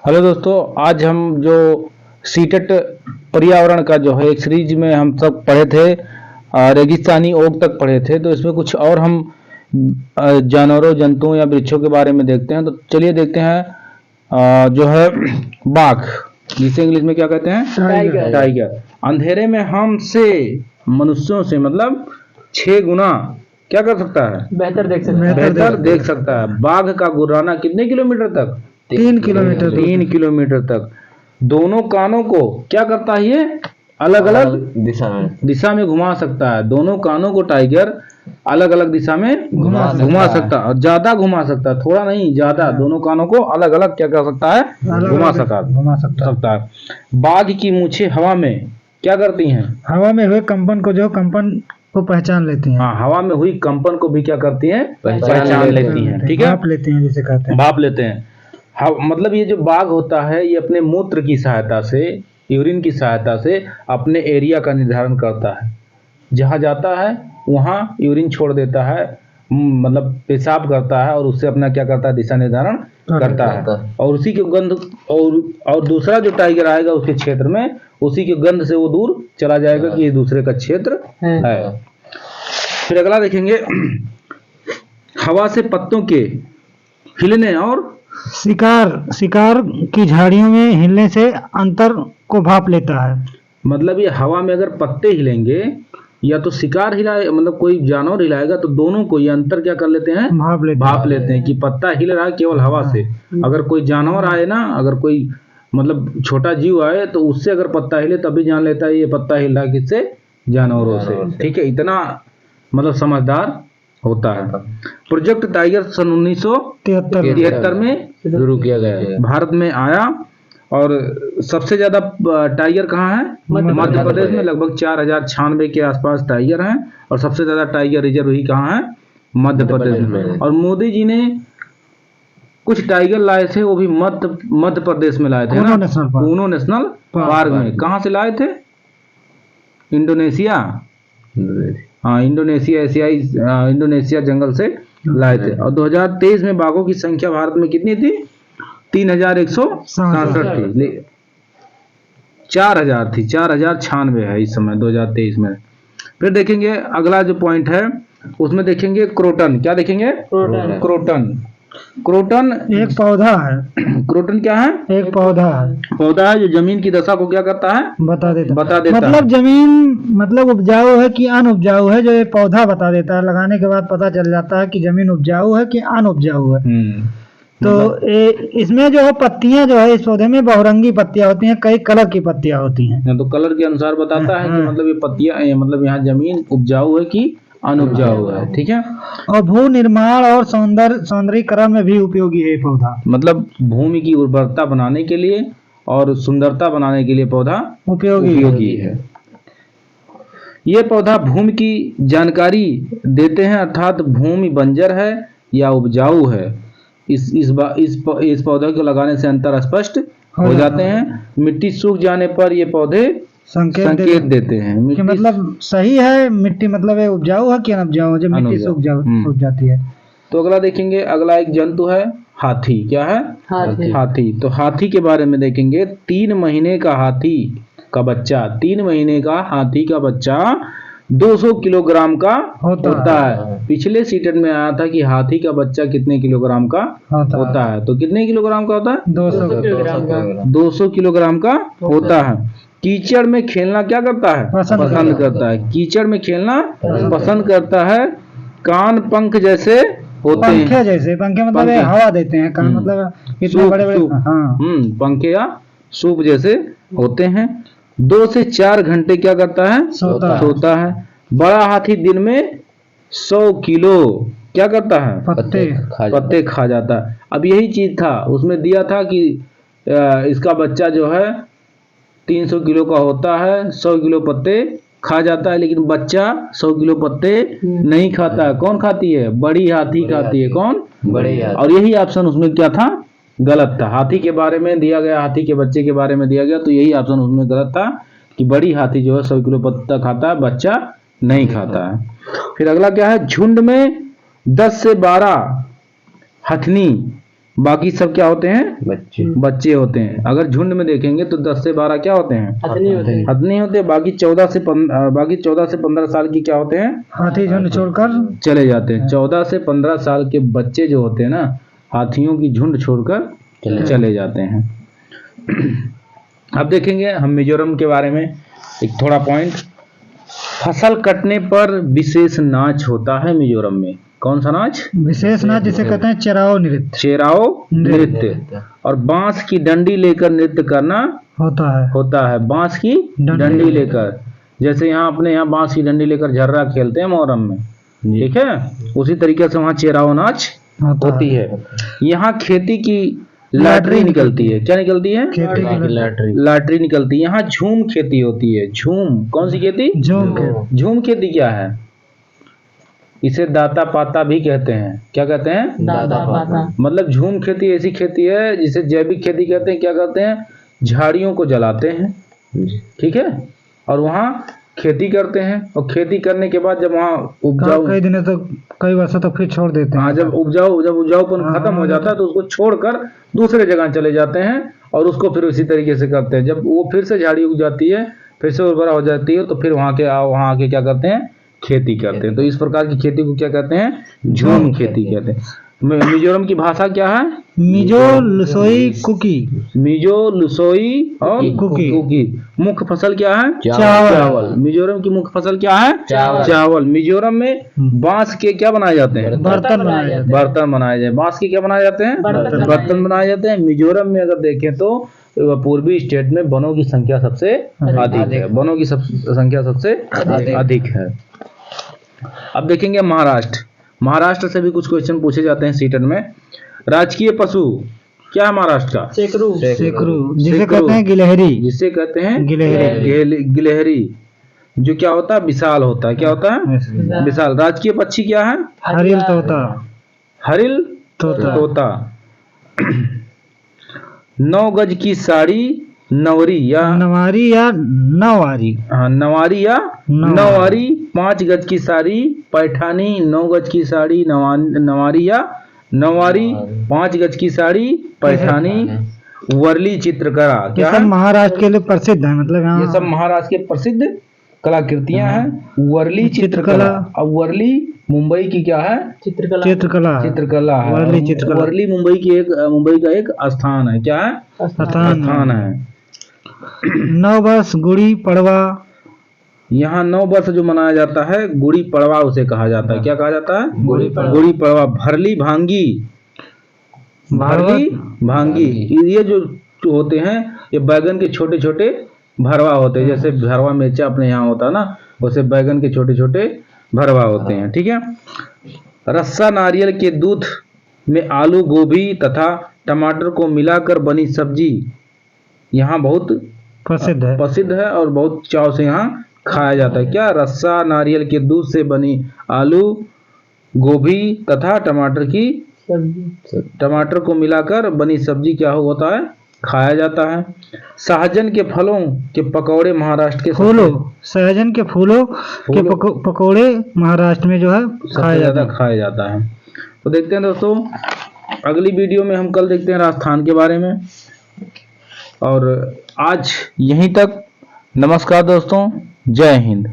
Hello दोस्तों, आज हम जो सीटेट पर्यावरण का जो है एक सीरीज में हम सब पढ़े थे, रेगिस्तानी ओक तक पढ़े थे। तो इसमें कुछ और हम जानवरों, जंतुओं या वृक्षों के बारे में देखते हैं। तो चलिए देखते हैं। जो है बाघ, जिसे इंग्लिश में क्या कहते हैं? टाइगर। टाइगर। अंधेरे में हमसे, मनुष्यों से मतलब 6 गुना क्या कर सकता है? बेहतर देख सकते हैं। बेहतर देख सकता है। बाघ का गुर्राना कितने किलोमीटर तक? 3 किलोमीटर 3 किलोमीटर तक। दोनों कानों को क्या करता है? ये अलग अलग दिशा में घुमा सकता है। दोनों कानों को टाइगर अलग अलग दिशा में घुमा सकता है, और ज्यादा घुमा सकता है, थोड़ा नहीं ज्यादा। दोनों कानों को अलग अलग क्या कर सकता है? घुमा सकता है। बाघ की मूछें हवा में क्या करती हैं? हवा में हुए कंपन को पहचान लेती हैं। हाँ, हवा में हुई कंपन को भी क्या करती हैं? पहचान लेती हैं। ठीक है, भाप लेते हैं, जिसे कहते हैं भाप लेते हैं। मतलब ये जो बाघ होता है, ये अपने मूत्र की सहायता से, यूरिन की सहायता से अपने एरिया का निर्धारण करता है। जहाँ जाता है वहाँ यूरिन छोड़ देता है, मतलब पेशाब करता है, और उससे अपना क्या करता है? दिशा निर्धारण करता है। और उसी के गंध और दूसरा जो टाइगर आएगा उसके क्षेत्र में, उसी के गंध से वो दूर चला जाएगा कि ये दूसरे का क्षेत्र है। फिर अगला देखेंगे, हवा से पत्तों के हिलने और शिकार की झाड़ियों में हिलने से अंतर को भाप लेता है। मतलब ये हवा में अगर पत्ते हिलेंगे या तो शिकार हिलाए, मतलब कोई जानवर हिलाएगा, तो दोनों को ये अंतर क्या कर लेते हैं? भाप लेते हैं कि पत्ता हिल रहा है केवल हवा से। अगर कोई जानवर आए ना, अगर कोई मतलब छोटा जीव आए, तो उससे अगर पत्ता हिले तभी जान लेता है ये पत्ता हिल रहा है किससे? जानवरों से। ठीक है, इतना मतलब समझदार होता है। प्रोजेक्ट टाइगर सन 1973 में शुरू किया गया है, भारत में आया। और सबसे ज्यादा टाइगर कहाँ है? मध्य प्रदेश में। लगभग 4096 के आसपास टाइगर हैं, और सबसे ज्यादा टाइगर रिजर्व ही कहाँ है? मध्य प्रदेश में। और मोदी जी ने कुछ टाइगर लाए थे, वो भी मध्य प्रदेश में लाए थे ना, कूनो नेशनल पार्क में। कहाँ से लाए थे? इंडोनेशिया। हाँ, इंडोनेशिया जंगल से लाए थे। और 2023 में बाघों की संख्या भारत में कितनी थी? 3167 थी। 4000 थी, 4096 है इस समय 2023 में। फिर देखेंगे अगला जो पॉइंट है, उसमें देखेंगे क्रोटन। क्या देखेंगे? क्रोटन एक पौधा है। क्रोटन क्या है? एक पौधा है जो जमीन की दशा को क्या करता है? बता देता मतलब जमीन मतलब उपजाऊ है कि अनउपजाऊ है, जो ये पौधा बता देता है। लगाने के बाद पता चल जाता है कि जमीन उपजाऊ है कि अनउपजाऊ है। तो इसमें जो है पत्तियां जो है, इस पौधे में बहुरंगी पत्तियां होती हैं, कई कलर की पत्तियां होती हैं। तो कलर के अनुसार बताता है कि मतलब ये पत्तियां, मतलब यहाँ जमीन उपजाऊ है कि अनउपजाऊ है। ठीक है, और भू निर्माण और सौंदर्यीकरण में भी उपयोगी है पौधा। मतलब भूमि की उर्वरता बनाने के लिए और सुंदरता बनाने के लिए पौधा उपयोगी है। ये पौधा भूमि की जानकारी देते हैं, अर्थात भूमि बंजर है या उपजाऊ है। इस पौधे को लगाने से अंतर स्पष्ट हो जाते हैं। मिट्टी सूख जाने पर ये पौधे संकेत देते हैं कि मतलब सही है मिट्टी, मतलब है उपजाऊ है कि अनउपजाऊ, जब मिट्टी सूख जाती है। तो अगला देखेंगे, अगला एक जंतु है हाथी। क्या है? हाथी। तो हाथी के बारे में देखेंगे। 3 महीने का हाथी का बच्चा 200 किलोग्राम का होता है। पिछले सीटेट में आया था कि हाथी का बच्चा कितने किलोग्राम का होता है। तो कितने किलोग्राम का होता है? 200 किलोग्राम का होता है। कीचड़ में खेलना क्या करता है? पसंद करता है। कीचड़ में खेलना पसंद करता है। कान पंख जैसे होते हैं। पंखे मतलब हवा देते हैं। कान मतलब इतने बड़े-बड़े, पंखे या सूप जैसे होते हैं। 2 से 4 घंटे क्या करता है? सोता है। बड़ा हाथी दिन में 100 किलो क्या करता है? पत्ते खा जाता है। अब यही चीज था उसमें दिया था कि इसका बच्चा जो है 300 किलो का होता है, 100 किलो पत्ते खा जाता है। लेकिन बच्चा 100 किलो पत्ते नहीं खाता है। कौन खाती है? बड़ी हाथी खाती है। कौन? बड़ी हाथी। और यही ऑप्शन उसमें क्या था? गलत था। हाथी के बारे में दिया गया, हाथी के बच्चे के बारे में दिया गया, तो यही ऑप्शन उसमें गलत था कि बड़ी हाथी जो है 100 किलो पत्ता खाता है, बच्चा नहीं खाता है। फिर अगला क्या है? झुंड में 10 से 12 हथनी बाकी सब क्या होते हैं? बच्चे। बच्चे होते हैं। अगर झुंड में देखेंगे तो 10 से 12 क्या होते हैं? हथनी होते हैं। बाकी 14 से 15 साल की क्या होते हैं? हाथी झुंड छोड़कर चले जाते हैं। 14 से 15 साल के बच्चे जो होते हैं ना, हाथियों की झुंड छोड़कर चले जाते हैं। अब देखेंगे हम मिजोरम के बारे में एक थोड़ा पॉइंट। फसल कटने पर विशेष नाच होता है मिजोरम में। कौन सा नाच? विशेष नाच जिसे कहते हैं चेराओ नृत्य। चेराओ नृत्य। और बांस की डंडी लेकर नृत्य करना होता है। बांस की डंडी लेकर, जैसे यहाँ अपने यहाँ बांस की डंडी लेकर झर्रा खेलते हैं मोहर्रम में, ठीक है, उसी तरीके से वहाँ चेराओ नाच होती है। यहाँ खेती की लाटरी निकलती है। क्या निकलती है? लाटरी निकलती है। यहाँ झूम खेती होती है। झूम, कौन सी खेती? झूम खेती क्या है? इसे दाता पाता भी कहते हैं। क्या कहते हैं? दाता पाता। मतलब झूम खेती ऐसी खेती है जिसे जैविक खेती कहते हैं। क्या कहते हैं? झाड़ियों को जलाते हैं, ठीक है, और वहाँ खेती करते हैं। और खेती करने के बाद जब वहाँ उपजाऊ कई दिनों तक, कई वर्षों तक फिर छोड़ देते हैं। हाँ, जब उपजाऊपन खत्म हो जाता है तो उसको छोड़कर दूसरे जगह चले जाते हैं और उसको फिर उसी तरीके से करते हैं। जब वो फिर से झाड़ी उग जाती है, फिर से उर्वरा हो जाती है, तो फिर वहाँ आके क्या करते हैं? खेती करते हैं। तो इस प्रकार की खेती को क्या कहते हैं? झूम खेती कहते हैं। मिजोरम की भाषा क्या है? मिजो लुसोई कुकी। मिजो लुसोई और कुकी। मुख्य फसल क्या है? चावल। मिजोरम की मुख्य फसल क्या है? चावल। मिजोरम में बांस के क्या बनाए जाते हैं? बर्तन बनाए जाते हैं। बांस के क्या बनाए जाते हैं? बर्तन बनाए जाते हैं। मिजोरम में अगर देखें तो पूर्वी स्टेट में वनों की संख्या सबसे अधिक है। वनों की संख्या सबसे अधिक है। अब देखेंगे महाराष्ट्र। महाराष्ट्र से भी कुछ क्वेश्चन पूछे जाते हैं सीटन में। राजकीय पशु क्या है महाराष्ट्र का? शेकरू। जिसे कहते हैं गिलहरी। जिसे कहते हैं गिलहरी, जो क्या होता है? विशाल होता है। क्या होता है? विशाल। राजकीय पक्षी क्या है? हरिल तोता। हरिल तोता। 9 गज की साड़ी नवारी या नवारी। हाँ, नवारी या नवारी। 5 गज की साड़ी पैठानी। 9 गज की साड़ी नवारी या नवारी। 5 गज की साड़ी पैठानी। वर्ली चित्रकला क्या है? महाराष्ट्र के लिए प्रसिद्ध है। मतलब ये सब महाराष्ट्र के प्रसिद्ध कलाकृतियां हैं। वर्ली चित्रकला। अब वर्ली मुंबई की क्या है? चित्रकला है। वर्ली मुंबई का एक स्थान है। क्या है? स्थान है। 9 वर्ष गुड़ी पड़वा। यहाँ 9 वर्ष जो मनाया जाता है, गुड़ी पड़वा उसे कहा जाता है। क्या कहा जाता है? गुड़ी पड़वा। भरली भांगी। ये जो होते हैं, ये बैगन के छोटे छोटे भरवा होते हैं। जैसे भरवा मिर्चा अपने यहाँ होता है ना, वैसे बैगन के छोटे छोटे भरवा होते हैं, ठीक है। रस्सा नारियल के दूध में आलू, गोभी तथा टमाटर को मिलाकर बनी सब्जी यहाँ बहुत प्रसिद्ध है और बहुत चाव से यहाँ खाया जाता है। क्या? रस्सा नारियल के दूध से बनी आलू, गोभी तथा टमाटर को मिलाकर बनी सब्जी क्या होता है? खाया जाता है। सहजन के फलों के पकौड़े महाराष्ट्र के सहजन के फूलों के पकौड़े महाराष्ट्र में जो है खाया जाता है। तो देखते हैं दोस्तों, अगली वीडियो में हम कल देखते हैं राजस्थान के बारे में। और आज यहीं तक। नमस्कार दोस्तों, जय हिंद।